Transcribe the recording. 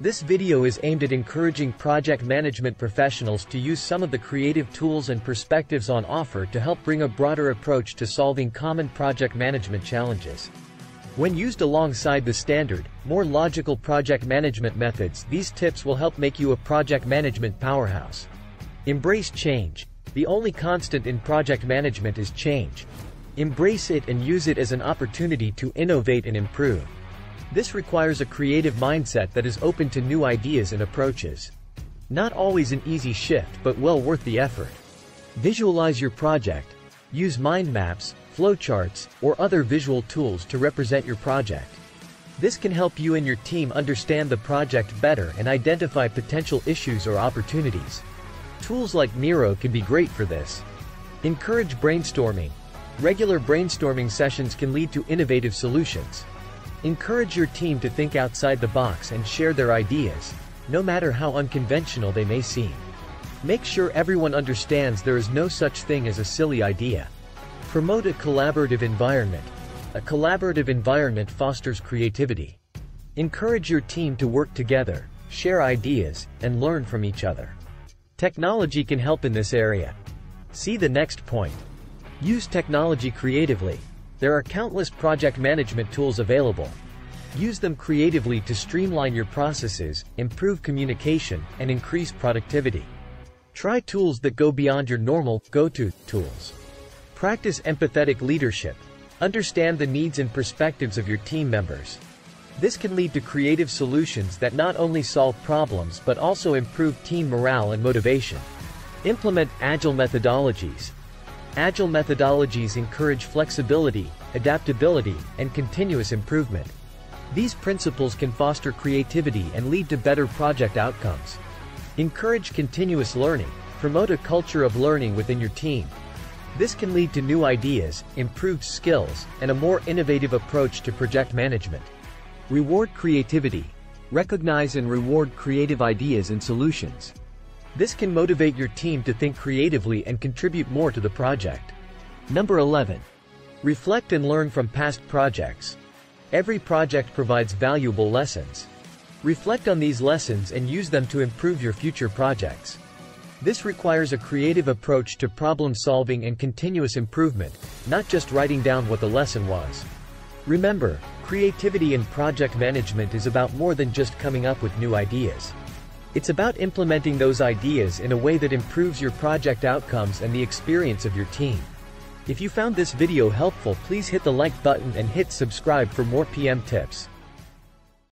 This video is aimed at encouraging project management professionals to use some of the creative tools and perspectives on offer to help bring a broader approach to solving common project management challenges. When used alongside the standard, more logical project management methods, these tips will help make you a project management powerhouse. Embrace change. The only constant in project management is change. Embrace it and use it as an opportunity to innovate and improve. This requires a creative mindset that is open to new ideas and approaches. Not always an easy shift, but well worth the effort. Visualize your project. Use mind maps, flowcharts, or other visual tools to represent your project. This can help you and your team understand the project better and identify potential issues or opportunities. Tools like Miro can be great for this. Encourage brainstorming. Regular brainstorming sessions can lead to innovative solutions. Encourage your team to think outside the box and share their ideas, no matter how unconventional they may seem. Make sure everyone understands there is no such thing as a silly idea. Promote a collaborative environment. A collaborative environment fosters creativity. Encourage your team to work together, share ideas, and learn from each other. Technology can help in this area. See the next point. Use technology creatively. There are countless project management tools available. Use them creatively to streamline your processes, improve communication, and increase productivity. Try tools that go beyond your normal, go-to tools. Practice empathetic leadership. Understand the needs and perspectives of your team members. This can lead to creative solutions that not only solve problems but also improve team morale and motivation. Implement agile methodologies. Agile methodologies encourage flexibility, adaptability, and continuous improvement. These principles can foster creativity and lead to better project outcomes. Encourage continuous learning. Promote a culture of learning within your team. This can lead to new ideas, improved skills, and a more innovative approach to project management. Reward creativity. Recognize and reward creative ideas and solutions. This can motivate your team to think creatively and contribute more to the project. Number 11. Reflect and learn from past projects. Every project provides valuable lessons. Reflect on these lessons and use them to improve your future projects. This requires a creative approach to problem solving and continuous improvement, not just writing down what the lesson was. Remember, creativity in project management is about more than just coming up with new ideas. It's about implementing those ideas in a way that improves your project outcomes and the experience of your team. If you found this video helpful, please hit the like button and hit subscribe for more PM tips.